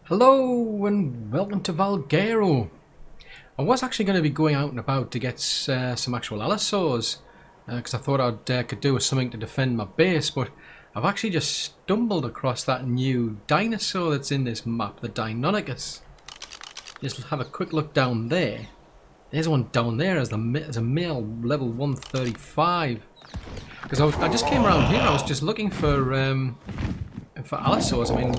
Hello and welcome to Valguero. I was actually going to be going out and about to get some actual Allosaurs because I thought I could do with something to defend my base, but I've actually just stumbled across that new dinosaur that's in this map, the Deinonychus. Just have a quick look down there. There's one down there as a male level 135. Because I just came around here, I was just looking for Allosaurs. I mean,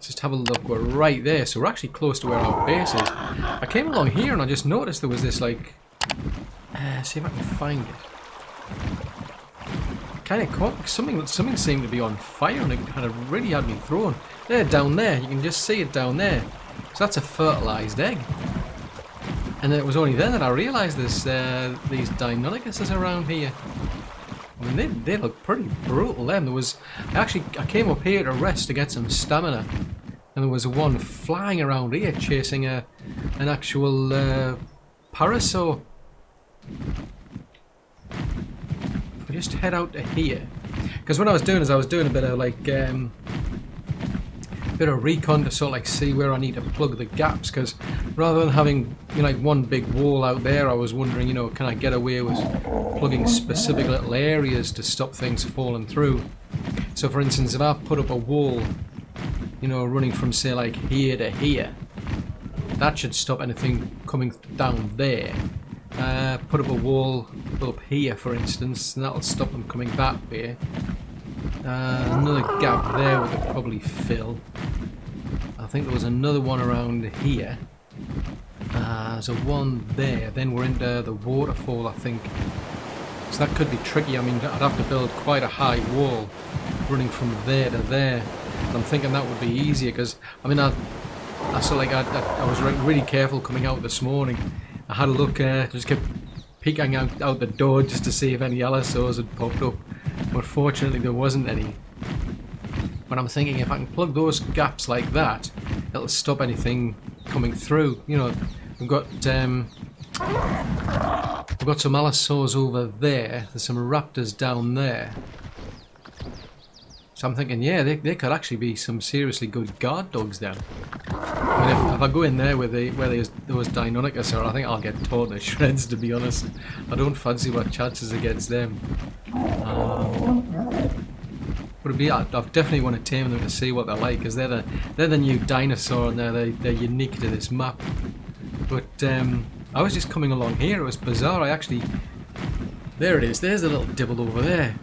just have a look, we're right there, so we're actually close to where our base is. I came along here and I just noticed there was this like, see if I can find it. Kind of caught something seemed to be on fire and it kind of really had me thrown. There, down there, you can just see it down there. So that's a fertilized egg. And it was only then that I realised there's these Deinonychuses around here. I mean, they look pretty brutal. Them I came up here to rest to get some stamina, and there was one flying around here chasing an actual parasaur. We just head out to here, because what I was doing is I was doing a bit of like bit of recon to sort of like see where I need to plug the gaps, because rather than having like one big wall out there, I was wondering, can I get away with plugging specific little areas to stop things falling through. So for instance, if I put up a wall, running from say like here to here, that should stop anything coming down there. Put up a wall up here for instance, and that'll stop them coming that way. Another gap there we could probably fill. I think there was another one around here. There's a one there. Then we're into the waterfall, I think. So that could be tricky. I mean, I'd have to build quite a high wall running from there to there. And I'm thinking that would be easier because, I mean, I was really careful coming out this morning. I had a look, just kept peeking out the door just to see if any Allosaurs had popped up. But fortunately there wasn't any. But I'm thinking if I can plug those gaps like that, it'll stop anything coming through. We've got some Allosaurs over there. There's some raptors down there. So I'm thinking, yeah, they could actually be some seriously good guard dogs then. I mean, if I go in there where those Deinonychus are, I think I'll get torn to shreds, to be honest. I don't fancy my chances against them. But I've definitely want to tame them to see what they're like, because they're the new dinosaur and they're unique to this map. But I was just coming along here. It was bizarre. There it is. There's a little dibble over there.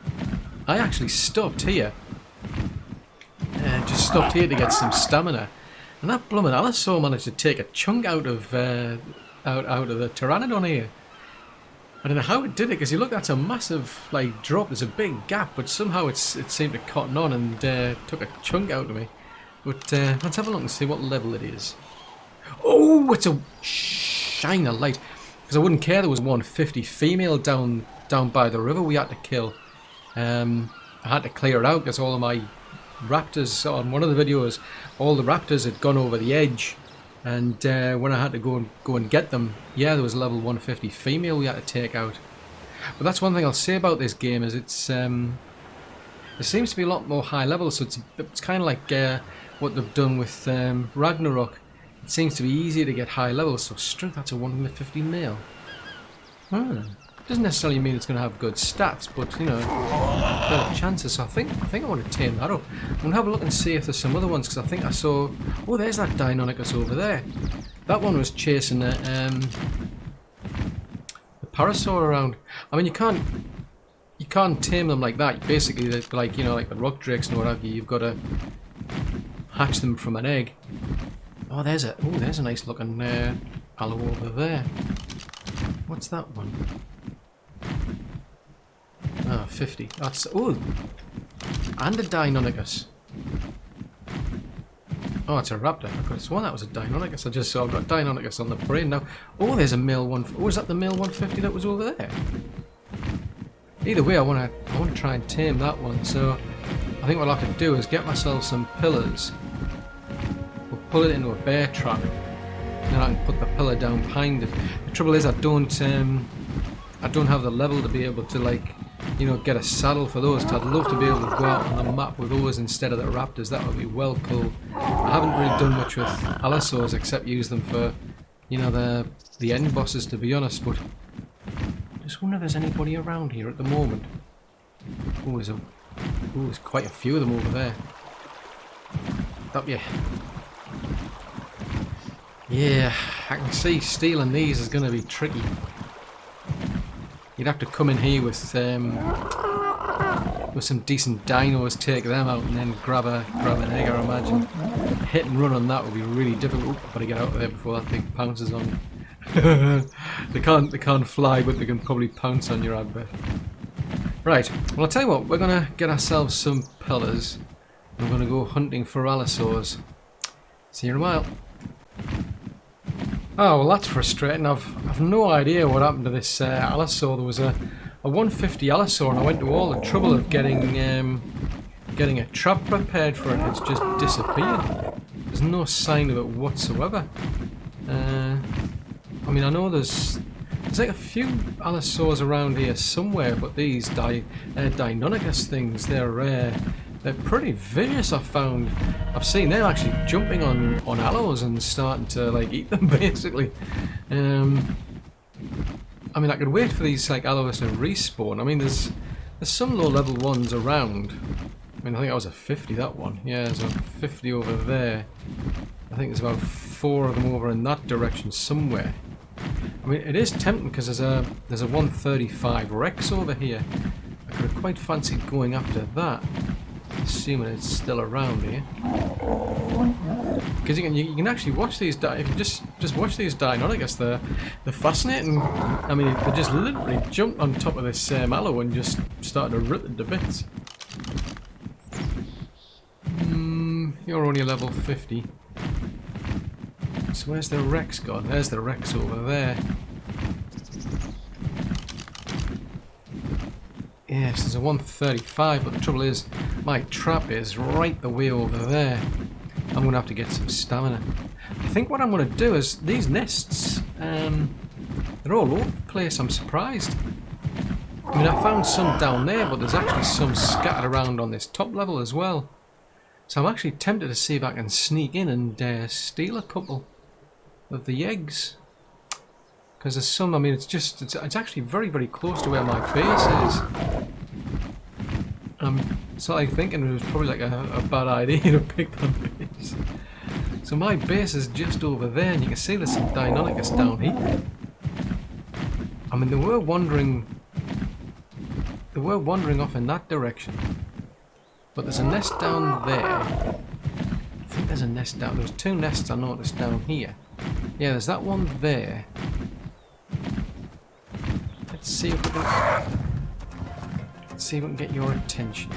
I actually stopped here. Just stopped here to get some stamina, and that blooming Allosaur managed to take a chunk out of the Pteranodon here. I don't know how it did it, because you look, that's a massive like drop. There's a big gap, but somehow it seemed to cotton on and took a chunk out of me. But let's have a look and see what level it is. Oh, it's a shine of light, because I wouldn't care. There was 150 female down by the river we had to kill. I had to clear it out because all of my raptors, on one of the videos, all the raptors had gone over the edge, and when I had to go and get them, yeah, there was a level 150 female we had to take out. But that's one thing I'll say about this game, is it's there seems to be a lot more high levels, so it's kind of like what they've done with Ragnarok. It seems to be easier to get high levels. So strength, that's a 150 male. Doesn't necessarily mean it's going to have good stats, but better chances. So I think I want to tame that up. I'm going to have a look and see if there's some other ones, because I think I saw. Oh, there's that Deinonychus over there. That one was chasing the parasaur around. I mean, you can't tame them like that. Basically, like like the rock drakes and what have you. You've got to hatch them from an egg. Oh, there's a nice looking allo over there. What's that one? 50. That's and a Deinonychus. Oh, it's a raptor. I could have sworn that was a Deinonychus. I just saw I've got Deinonychus on the brain now. Oh, there's a male one. Oh, is that the male 150 that was over there? Either way, I want to try and tame that one. So I think what I'll have to do is get myself some pillars. We'll pull it into a bear trap. Then I can put the pillar down behind it. The trouble is I don't have the level to be able to like you know, get a saddle for those. I'd love to be able to go out on the map with those instead of the raptors. That would be well cool. I haven't really done much with Allosaurs except use them for, you know, the end bosses, to be honest. But I just wonder if there's anybody around here at the moment. Oh, there's quite a few of them over there. Up you. Yeah, I can see stealing these is going to be tricky. You'd have to come in here with some decent dinos, take them out, and then grab an egg. I imagine hit and run on that would be really difficult. I've got to get out of there before that thing pounces on you. They can't fly, but they can probably pounce on your advert. Right. Well, I'll tell you what. We're gonna get ourselves some pillars. We're gonna go hunting for Allosaurs. See you in a while. Oh, well, that's frustrating. I've no idea what happened to this Allosaur. There was a 150 Allosaur, and I went to all the trouble of getting a trap prepared for it. It's just disappeared. There's no sign of it whatsoever. I mean, I know there's like a few Allosaurs around here somewhere, but these Deinonychus things, they're pretty vicious. I've seen them actually jumping on allos and starting to like eat them basically. I mean, I could wait for these like allos to respawn. I mean, there's some low level ones around. I mean, I think that was a 50, that one. Yeah, there's a 50 over there. I think there's about 4 of them over in that direction somewhere. I mean, it is tempting because there's a 135 Rex over here. I could have quite fancied going after that. Assuming it's still around here, because you can actually watch these. If you just watch these Deinonychus, they're fascinating. I mean, they just literally jumped on top of this allo and just started to rip it to bits. You're only level 50. So where's the Rex gone? There's the Rex over there. Yes, there's a 135, but the trouble is, my trap is right the way over there. I'm going to have to get some stamina. I think what I'm going to do is, these nests, they're all over the place. I'm surprised. I mean, I found some down there, but there's actually some scattered around on this top level as well. So I'm actually tempted to see if I can sneak in and steal a couple of the eggs. Because there's some, I mean, it's actually very, very close to where my base is. I'm sort of thinking it was probably like a bad idea to pick that base. So my base is just over there, and you can see there's some Deinonychus down here. I mean, they were wandering off in that direction. But there's a nest down there. I think there's a nest down. There's 2 nests I noticed down here. Yeah, there's that one there. Let's see if we can get your attention.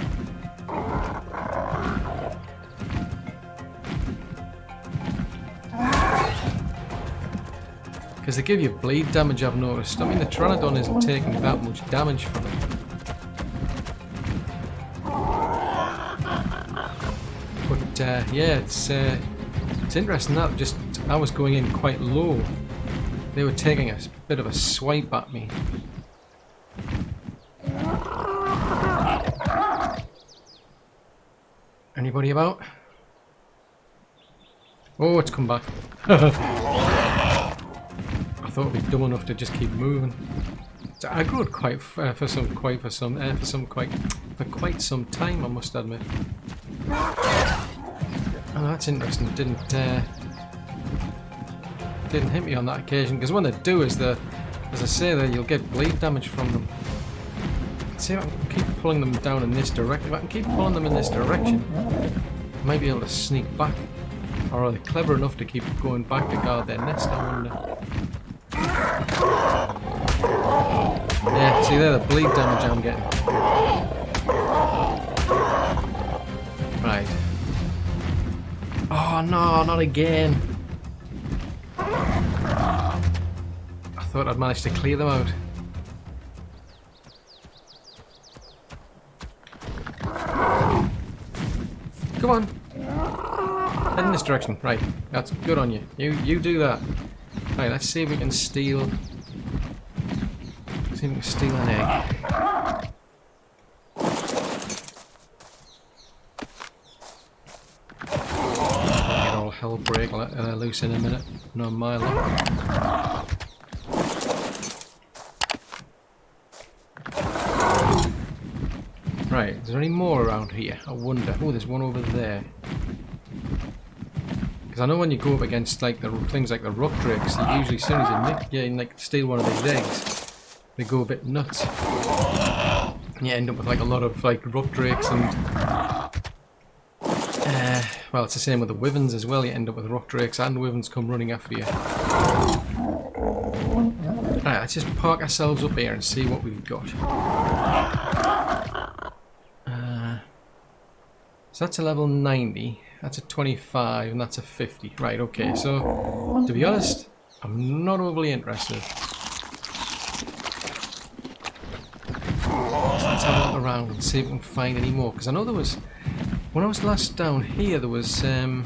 Because they give you bleed damage, I've noticed. I mean, the Pteranodon isn't taking that much damage from it. But yeah, it's interesting that I was going in quite low. They were taking a bit of a swipe at me. Anybody about? Oh, it's come back. I thought it'd be dumb enough to just keep moving. So I grew it quite for quite some time, I must admit. Oh, that's interesting. It didn't hit me on that occasion, because when they do, as I say there, you'll get bleed damage from them. Let's see if I can keep pulling them down in this direction. If I can keep pulling them in this direction, I might be able to sneak back. Or are they clever enough to keep going back to guard their nest, I wonder. Yeah, see there, the bleed damage I'm getting. Right. Oh no, not again. I thought I'd managed to clear them out. Come on. Head in this direction. Right. That's good on you. You do that. Right, let's see if we can steal. See if we can steal an egg. all hell break loose in a minute. No, my luck. Right, is there any more around here? I wonder. Oh, there's one over there. Because I know when you go up against like the things like the rock drakes, you usually, as soon as you like steal one of these eggs, they go a bit nuts. And you end up with like a lot of like rock drakes and well, it's the same with the wyverns as well. You end up with rock drakes and wyverns come running after you. Right, let's just park ourselves up here and see what we've got. So that's a level 90, that's a 25, and that's a 50. Right, okay, so to be honest, I'm not overly interested. So let's have a look around and see if we can find any more. Because I know there was, when I was last down here, there was a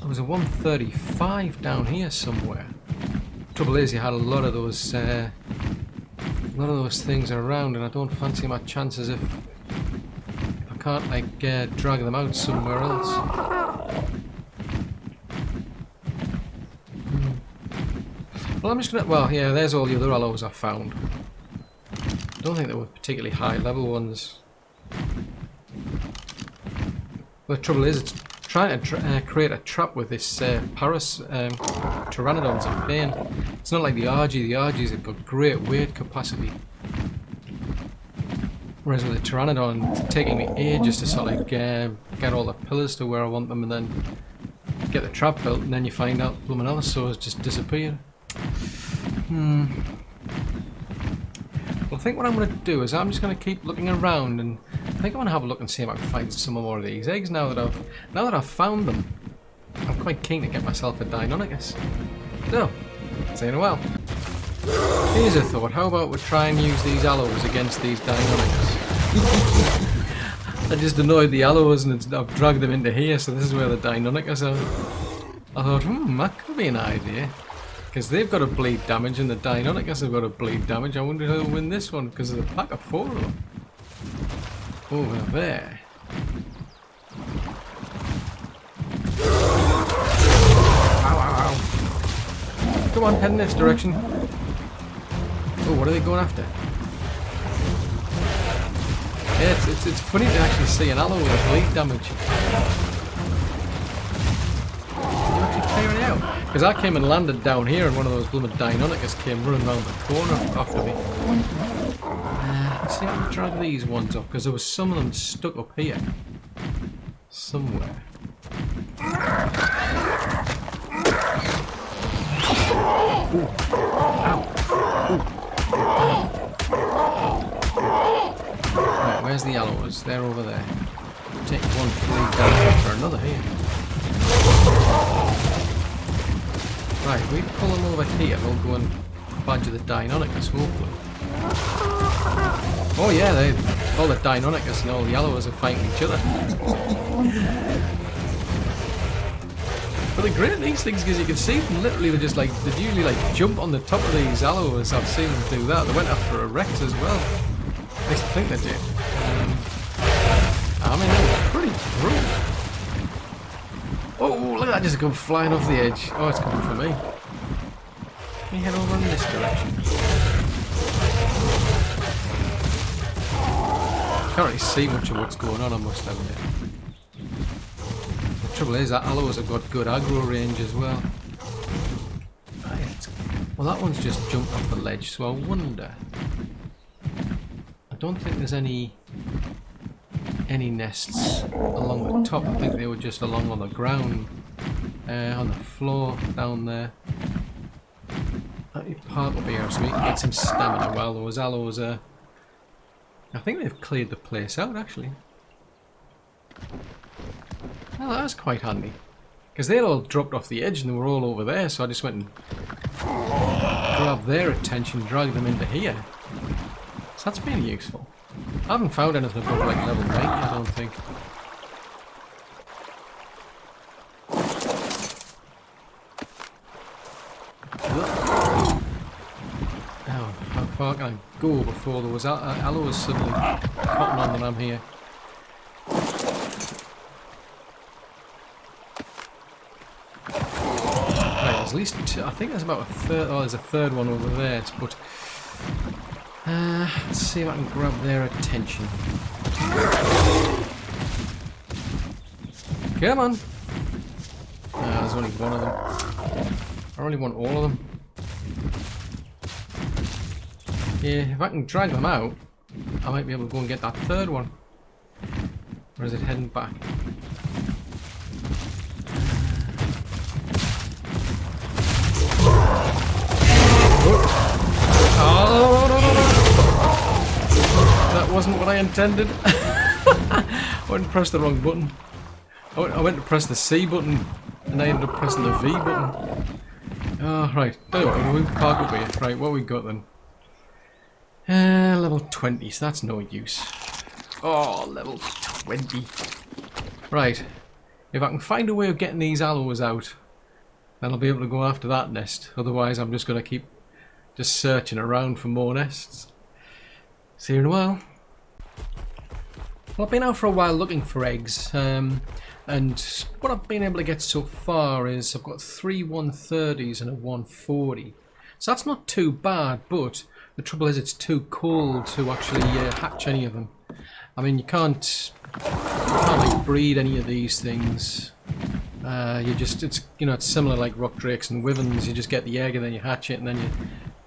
135 down here somewhere. Trouble is, you had a lot of those things around, and I don't fancy my chances if I can't like drag them out somewhere else. Well, I'm just gonna. Well, yeah, there's all the other allos I found. I don't think they were particularly high level ones. The trouble is, it's trying to create a trap with this pteranodons in pain. It's not like the RG. The RGs have got great weight capacity. Whereas with the pteranodon, it's taking me ages to sort of get all the pillars to where I want them and then get the trap built, and then you find out blooming Allosaurs just disappear. Well, I think what I'm going to do is I'm just going to keep looking around, and I think I want to have a look and see if I can find some more of these eggs now that I've found them. I'm quite keen to get myself a Deinonychus. So, see you in a while. Here's a thought, how about we try and use these allos against these Deinonychus? I just annoyed the allos and I've dragged them into here, so this is where the Deinonychus are. I thought, that could be an idea. Because they've got to bleed damage and the Deinonychus have got to bleed damage. I wonder who'll win this one because there's a pack of 4 of them. Over there. Ow, ow, ow. Come on, head in this direction. Oh, what are they going after? Yeah, it's funny to actually see an allo with a bleed damage. You actually clear it out? Because I came and landed down here and one of those blooming Deinonychus came running around the corner after me. Let's see how we drag these ones up, because there was some of them stuck up here. Somewhere. Ooh. Ow. Ooh. Right, where's the allos? They're over there. Take one bleed down after another here. Right, if we pull them over here, we'll go and badger the Deinonychus, hopefully. Oh yeah, all the Deinonychus and all the allos are fighting each other. But the great these things, because you can see them literally, they usually like jump on the top of these allos. I've seen them do that. They went after a Rex as well. At least I think they did. I mean, that was pretty brutal. Oh, look at that, just come flying off the edge. Oh, it's coming for me. Let me head over in this direction. Can't really see much of what's going on, I must admit. The trouble is that allos have got good aggro range as well. Well, that one's just jumped off the ledge, so I wonder. I don't think there's any nests along the top. I think they were just along on the ground, on the floor down there. Let me park up here so we can get some stamina while those allos are. I think they've cleared the place out actually. Well, that was quite handy. Because they'd all dropped off the edge and they were all over there, so I just went and grabbed their attention, dragged them into here. So that's been useful. I haven't found anything above like level 90, I don't think. Now, how far can I go before there was allos suddenly cotton on when I'm here? there's at least two, I think there's about a third. Oh, there's a third one over there. But let's see if I can grab their attention. Come on. There's only one of them. I really want all of them. Yeah, if I can drag them out, I might be able to go and get that third one. Or is it heading back? Oh, no. That wasn't what I intended. I went and pressed the wrong button. I went to press the C button and I ended up pressing the V button. Oh, right. Anyway, we'll park up here. Right, what we got then? Level 20, so that's no use. Oh, level 20. Right. If I can find a way of getting these allos out, then I'll be able to go after that nest. Otherwise, I'm just going to keep just searching around for more nests. See you in a while. Well, I've been out for a while looking for eggs. And what I've been able to get so far is I've got 3 130s and a 140. So that's not too bad, but the trouble is it's too cold to actually hatch any of them. I mean, you can't like breed any of these things. It's similar like rock drakes and wyverns. You just get the egg and then you hatch it and then you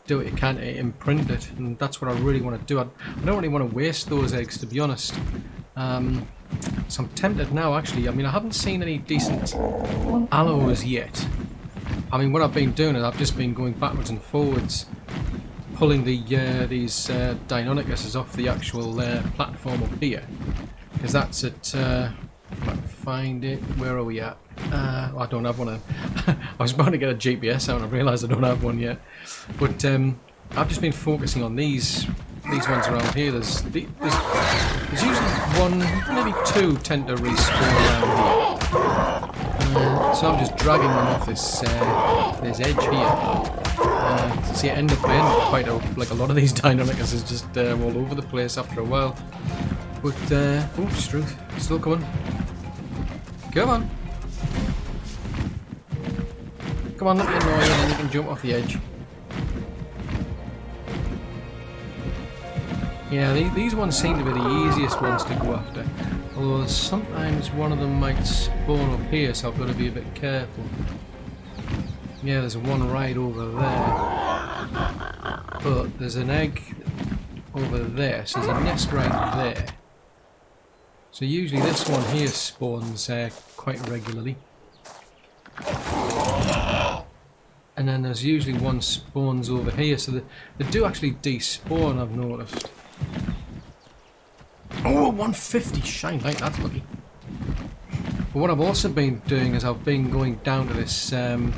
do what you can to imprint it, and that's what I really want to do. I don't really want to waste those eggs, to be honest. So I'm tempted now, actually. I mean, I haven't seen any decent allos yet. I mean, what I've been doing is I've just been going backwards and forwards, pulling these Deinonychus off the actual platform up here, because that's at. If I can find it, where are we at? I don't have one. I was about to get a GPS out and I realised I don't have one yet. But I've just been focusing on these ones around here. There's usually one, maybe two tend to respawn around here. So I'm just dragging them off this edge here. See, it ended up being quite a lot of these Deinonychus is just all over the place after a while. But Struth, still coming. Come on. Come on, let me annoy you and then you can jump off the edge. Yeah, these ones seem to be the easiest ones to go after. Although sometimes one of them might spawn up here, so I've got to be a bit careful. Yeah, there's one right over there. But there's an egg over there, so there's a nest right there. So usually this one here spawns quite regularly. And then there's usually one spawns over here, so they do actually despawn, I've noticed. Oh, 150 shine light, that's lucky. But what I've also been doing is I've been going down to this little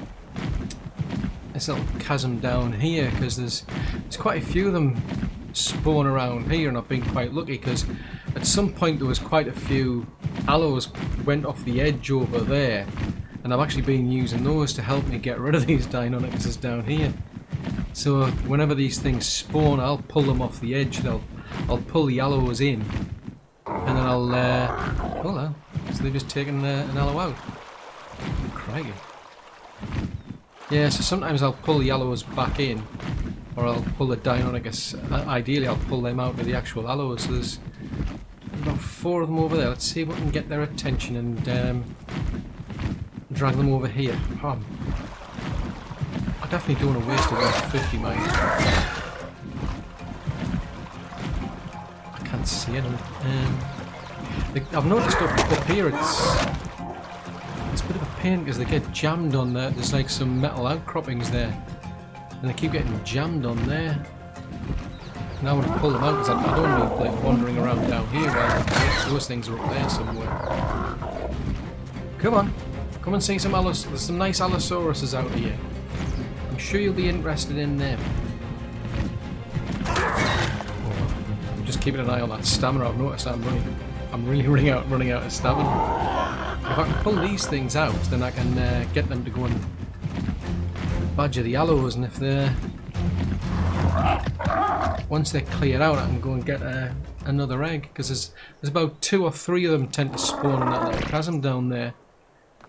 chasm down here, because there's quite a few of them spawn around here, and I've been quite lucky because at some point there was quite a few allos went off the edge over there, and I've actually been using those to help me get rid of these Deinonychus down here. So whenever these things spawn, I'll pull them off the edge. I'll pull the allos in, and then I'll well, so they've just taken an allo out. Crikey. Yeah, so sometimes I'll pull the allos back in, or I'll pull the Deinonychus. Ideally, I'll pull them out with the actual allos. So there's about 4 of them over there. Let's see if we can get their attention and drag them over here. I definitely don't want to waste a 150, mate. I can't see it. I've noticed up here it's a bit of a pain because they get jammed on there. There's like some metal outcroppings there, and they keep getting jammed on there. And I want to pull them out because I don't need like wandering around down here while those things are up there somewhere. Come on, come and see some Allosaurus. There's some nice Allosauruses out here. I'm sure you'll be interested in them. I'm just keeping an eye on that stamina. I've noticed I'm really running out of stamina. If I can pull these things out, then I can get them to go and badger the allos, and if they're once they're cleared out, I can go and get another egg, because there's about 2 or 3 of them tend to spawn in that little chasm down there.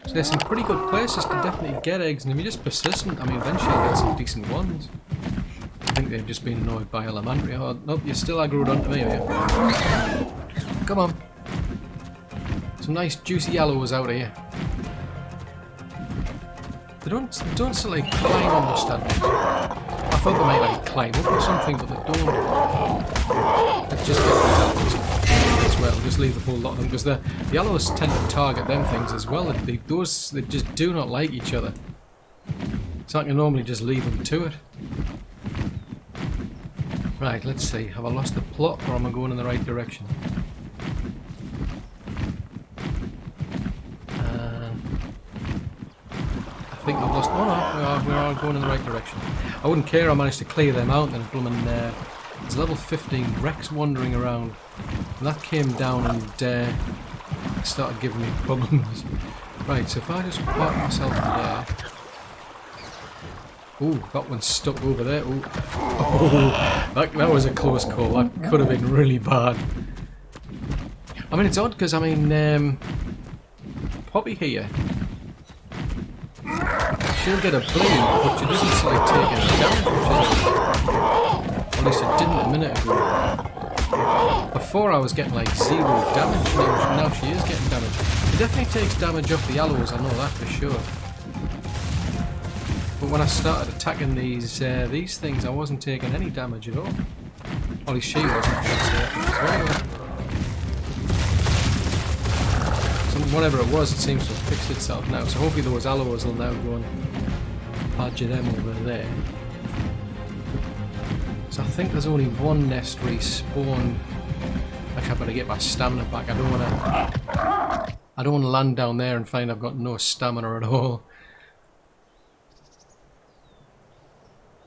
So there's some pretty good places to definitely get eggs, and if you're just persistent, I mean, eventually you'll get some decent ones. I think they've just been annoyed by elementary. Oh, nope, you're still aggroed onto me, are you? Come on. Some nice juicy yellows out here. They don't sort of like climb on the stand. I thought they might like climb up or something, but they don't. Let's just get these yellows as well. Just leave the whole lot of them, because the yellows tend to target them things as well. They just do not like each other. So I can normally just leave them to it. Right, let's see. Have I lost the plot, or am I going in the right direction? I think I've lost. Oh no, we are going in the right direction. I wouldn't care. I managed to clear them out, and then blooming there's level 15 Rex wandering around, and that came down and started giving me problems. Right, so if I just park myself there. Ooh, that one's stuck over there. Ooh. Oh, that was a close call. That could have been really bad. I mean, it's odd because I mean, Poppy here. She'll get a bleed, but she doesn't like take any damage. At least it didn't a minute ago. Before I was getting like 0 damage. Now she is getting damage. She definitely takes damage off the alloys. I know that for sure. But when I started attacking these things, I wasn't taking any damage at all. At least she wasn't. Whatever it was, it seems to have fixed itself now. So hopefully those alloys will now go and badger them over there. So I think there's only one nest respawn. Like I better get my stamina back. I don't want to land down there and find I've got no stamina at all.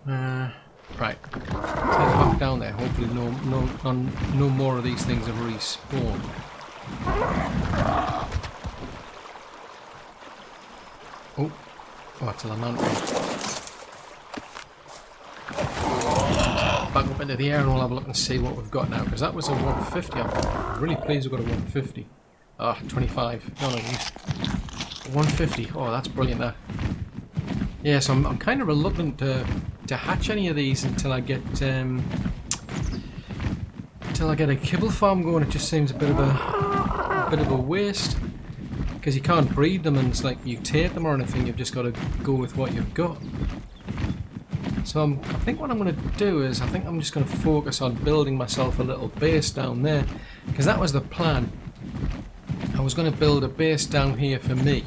Right. Take it back down there. Hopefully no more of these things have respawned. Oh, it's a lamantry. Back up into the air and we'll have a look and see what we've got now, because that was a 150. I'm really pleased we've got a 150. Ah, 25. No, 150. Oh, that's brilliant, that. Yeah, so I'm kind of reluctant to hatch any of these until I get a kibble farm going. It just seems a bit of a waste. Because you can't breed them and it's like you tape them or anything, you've just got to go with what you've got. So I think what I'm going to do is, I think I'm just going to focus on building myself a little base down there. Because that was the plan. I was going to build a base down here for me.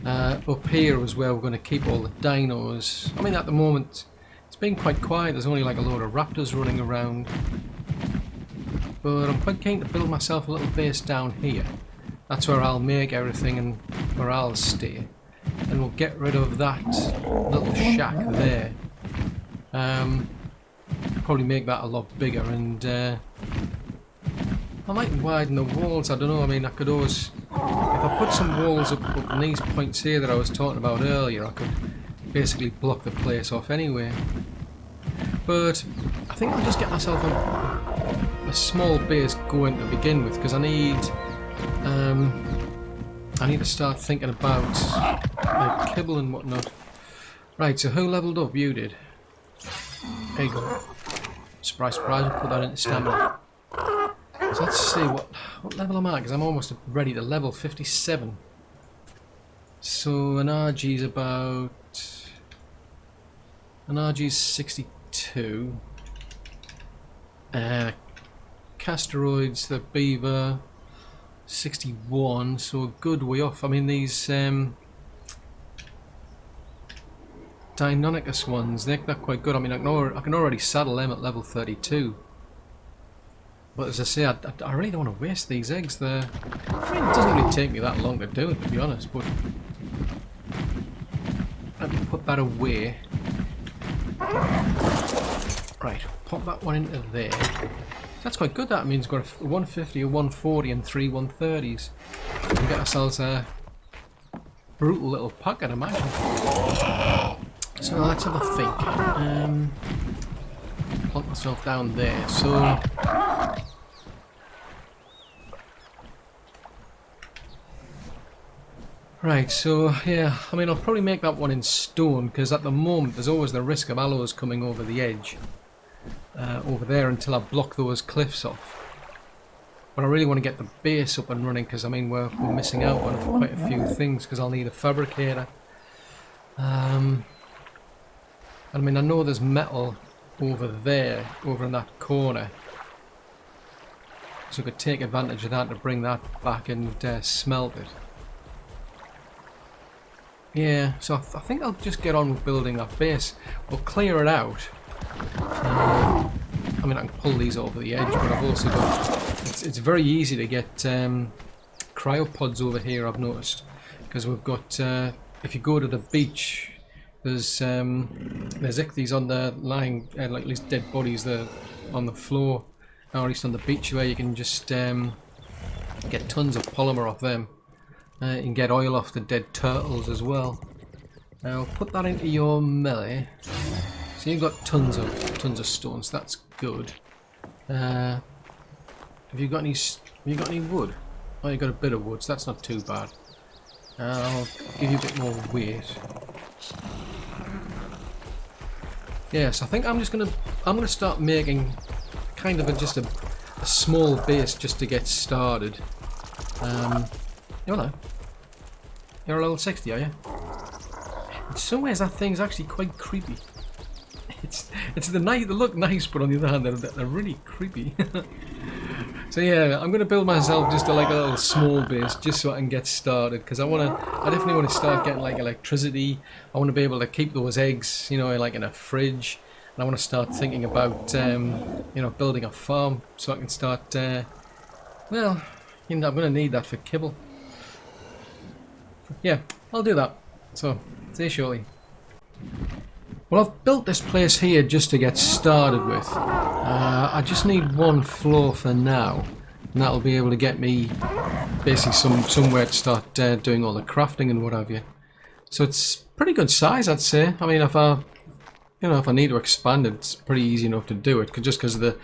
Up here was where we're going to keep all the dinos. I mean, at the moment, it's been quite quiet. There's only like a load of raptors running around. But I'm quite keen to build myself a little base down here. That's where I'll make everything and where I'll stay. And we'll get rid of that little shack there. Probably make that a lot bigger, and I might widen the walls. I don't know. I mean, I could always, if I put some walls up in these points here that I was talking about earlier, I could basically block the place off anyway. But I think I'll just get myself a small base going to begin with, because I need to start thinking about like kibble and whatnot. Right, so who leveled up? You did. There you go. Surprise, surprise, we'll put that into stamina. So let's see what level am I, because I'm almost ready to level 57. So an RG's about... An RG's 62. Casteroids, the beaver... 61, so a good way off. I mean, these Deinonychus ones, they're quite good. I mean, I can already saddle them at level 32. But as I say, I really don't want to waste these eggs. I mean, it doesn't really take me that long to do it, to be honest, but let me put that away. Right, pop that one into there. That's quite good. That means we've got a 150, a 140 and 3 130s. We can get ourselves a brutal little pack, I'd imagine. So let's have a think. Plonk myself down there. So Right, so yeah, I mean I'll probably make that one in stone because at the moment there's always the risk of allos coming over the edge over there until I block those cliffs off. But I really want to get the base up and running because I mean we're missing out on quite a few things because I'll need a fabricator. I mean I know there's metal over there, over in that corner. So we could take advantage of that to bring that back and smelt it. Yeah, so I think I'll just get on with building that base. We'll clear it out. I mean, I can pull these over the edge, but I've also got... It's very easy to get cryopods over here, I've noticed. Because we've got... if you go to the beach, there's ichthyes on the lying, like at least dead bodies there on the floor. Or at least on the beach where you can just get tons of polymer off them. You can get oil off the dead turtles as well. I'll put that into your melee. So you've got tons of stones. That's good. Have you got any wood? Oh, you got a bit of wood. So that's not too bad. I'll give you a bit more weight. Yes, I think I'm gonna start making kind of just a small base just to get started. Hello. You're a level 60, are you? In some ways, that thing's actually quite creepy. They look nice, but on the other hand, they're really creepy. So yeah, I'm gonna build myself just a little small base, just so I can get started. Because I definitely want to start getting like electricity. I want to be able to keep those eggs, you know, like in a fridge. And I want to start thinking about, you know, building a farm so I can start. Well, you know, I'm gonna need that for kibble. Yeah, I'll do that. So, see you shortly. Well, I've built this place here just to get started with. I just need one floor for now, and that'll be able to get me basically somewhere to start doing all the crafting and what have you. So it's pretty good size, I'd say. I mean, if I need to expand it, it's pretty easy enough to do it, just because of the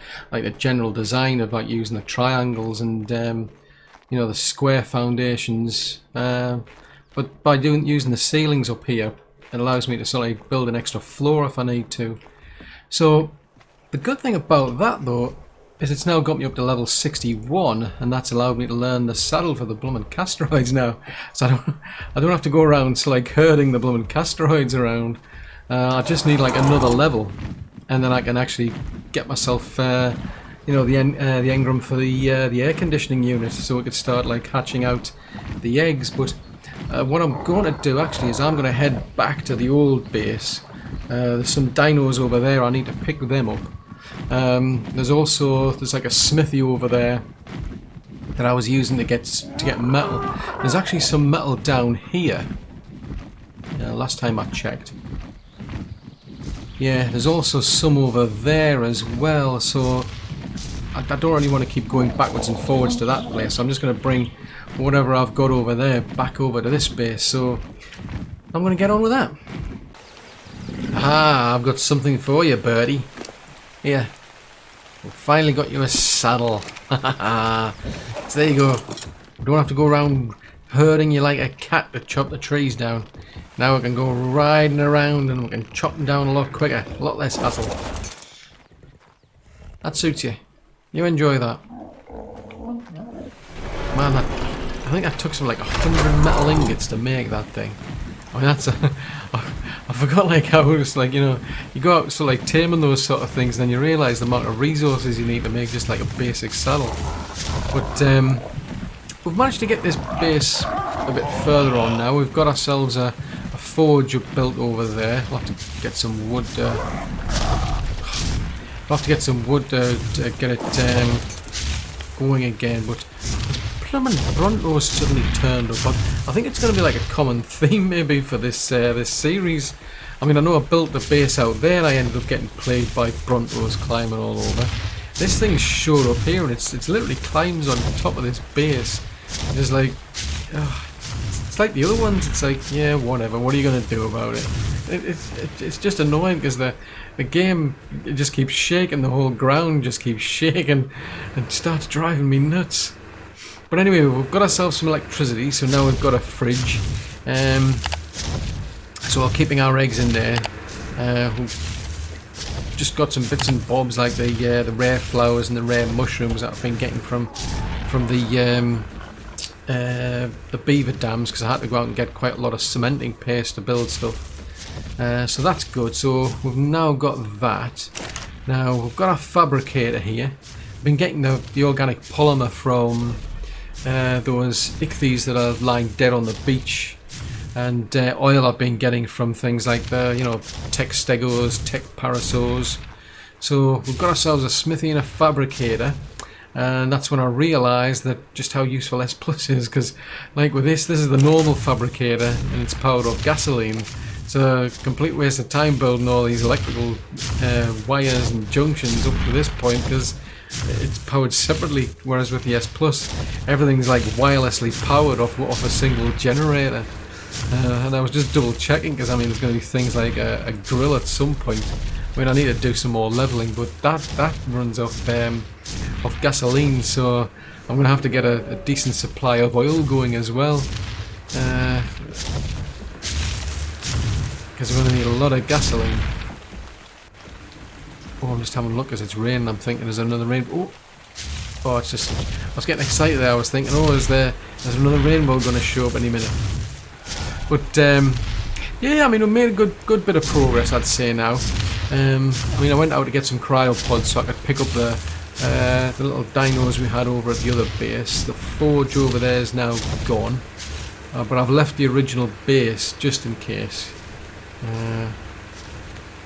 general design of like using the triangles and you know, the square foundations. But by using the ceilings up here, it allows me to sort of build an extra floor if I need to. So the good thing about that though is it's now got me up to level 61, and that's allowed me to learn the saddle for the bloomin' castroids now. So I don't have to go around like herding the bloomin' castroids around. I just need like another level, and then I can actually get myself you know, the engram for the air conditioning unit, so we could start like hatching out the eggs. But what I'm going to do actually is I'm going to head back to the old base. There's some dinos over there. I need to pick them up. There's like a smithy over there that I was using to get metal. There's actually some metal down here. Last time I checked. Yeah, there's also some over there as well. So I don't really want to keep going backwards and forwards to that place. So I'm just going to bring whatever I've got over there back over to this base. So I'm going to get on with that. Ah, I've got something for you, birdie. Here, we finally got you a saddle. So there you go. We don't have to go around herding you like a cat to chop the trees down. Now we can go riding around and we can chop them down a lot quicker, a lot less hassle. That suits you. You enjoy that. Man, I think I took some like 100 metal ingots to make that thing. I mean, that's I forgot like how it was like, you know, you go out so like taming those sort of things, and then you realise the amount of resources you need to make just like a basic saddle. But we've managed to get this base a bit further on now. We've got ourselves a forge built over there. We'll have to get some wood. We'll have to get some wood to get it going again. But Plum and Bronto's suddenly turned up. I think it's going to be like a common theme maybe for this series. I mean, I know I built the base out there and I ended up getting plagued by Brontos climbing all over. This thing showed up here and it's literally climbs on top of this base. It's like, it's like the other ones. It's like, yeah, whatever. What are you going to do about it? It's just annoying because the game, it just keeps shaking. The whole ground just keeps shaking and starts driving me nuts. But anyway, we've got ourselves some electricity, so now we've got a fridge. So we're keeping our eggs in there. We've just got some bits and bobs like the rare flowers and the rare mushrooms that I've been getting from the beaver dams, because I had to go out and get quite a lot of cementing paste to build stuff. So that's good. So we've now got that. Now we've got our fabricator here. I've been getting the organic polymer from those ichthyes that are lying dead on the beach, and oil I've been getting from things like the tech stegos, tech parasaurs. So we've got ourselves a smithy and a fabricator, and that's when I realised that just how useful S Plus is, because like with this is the normal fabricator and it's powered off gasoline. It's a complete waste of time building all these electrical wires and junctions up to this point, because it's powered separately, whereas with the S Plus everything's like wirelessly powered off a single generator. And I was just double checking, because I mean there's going to be things like a grill at some point. I mean I need to do some more leveling, but that runs off gasoline, so I'm going to have to get a decent supply of oil going as well, because we're going to need a lot of gasoline. Oh, I'm just having a look as it's raining. I'm thinking there's another rainbow. Oh, it's just, I was getting excited there. I was thinking, oh, there's another rainbow going to show up any minute. But yeah, I mean, we made a good bit of progress, I'd say now. I mean, I went out to get some cryopods so I could pick up the little dinos we had over at the other base. The forge over there is now gone, but I've left the original base just in case.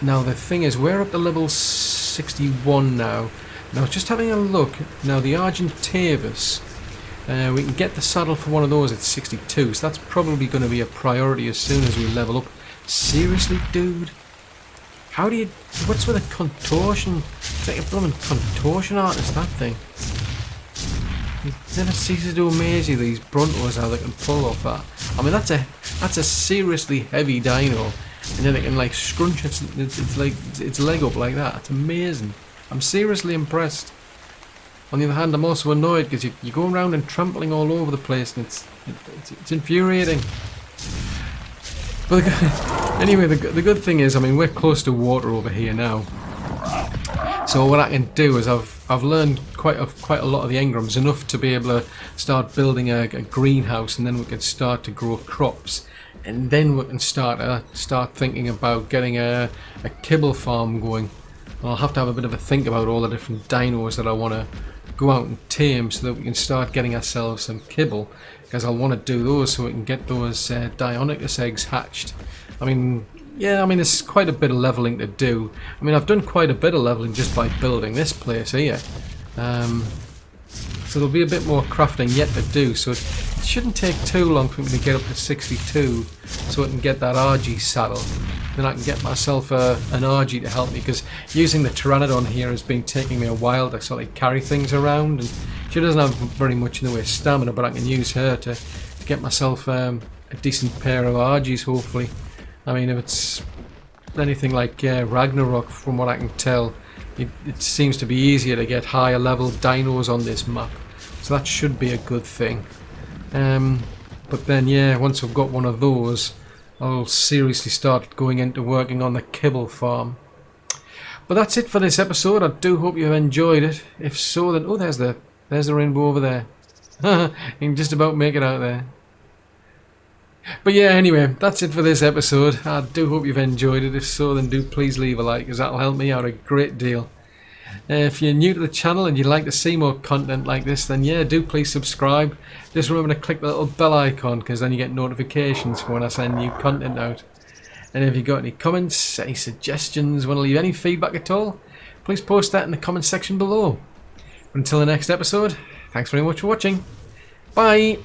Now the thing is, we're up to level 61 now. Now just having a look. Now the Argentavis, we can get the saddle for one of those at 62, so that's probably going to be a priority as soon as we level up. Seriously, dude? How do you... What's with a contortion? It's like a blooming contortion artist, that thing. It never ceases to amaze you, these Brontos, how they can pull off that. I mean, that's a seriously heavy dino, and then it can like scrunch its leg up like that. It's amazing. I'm seriously impressed. On the other hand, I'm also annoyed because you're going around and trampling all over the place, and it's infuriating. But anyway, the good thing is, I mean, we're close to water over here now. So what I can do is I've learned quite a lot of the engrams, enough to be able to start building a greenhouse, and then we can start to grow crops, and then we can start thinking about getting a kibble farm going. I'll have to have a bit of a think about all the different dinos that I want to go out and tame, so that we can start getting ourselves some kibble, because I'll want to do those so we can get those Deinonychus eggs hatched. I mean, yeah, I mean, there's quite a bit of leveling to do. I mean, I've done quite a bit of leveling just by building this place here. So there'll be a bit more crafting yet to do, so it shouldn't take too long for me to get up to 62, so I can get that RG saddle. Then I can get myself an RG to help me, because using the Pteranodon here has been taking me a while to sort of carry things around, and she doesn't have very much in the way of stamina, but I can use her to get myself a decent pair of RGs, hopefully. I mean, if it's anything like Ragnarok, from what I can tell, it seems to be easier to get higher level dinos on this map, so that should be a good thing. But then, yeah, once I've got one of those, I'll seriously start going into working on the kibble farm. But that's it for this episode. I do hope you've enjoyed it. If so, then... Oh, there's the rainbow over there. You can just about make it out there. But yeah, anyway, that's it for this episode. I do hope you've enjoyed it. If so, then do please leave a like, because that'll help me out a great deal. If you're new to the channel and you'd like to see more content like this, then yeah, do please subscribe. Just remember to click the little bell icon, because then you get notifications for when I send new content out. And if you've got any comments, any suggestions, want to leave any feedback at all, please post that in the comment section below. But until the next episode, thanks very much for watching. Bye!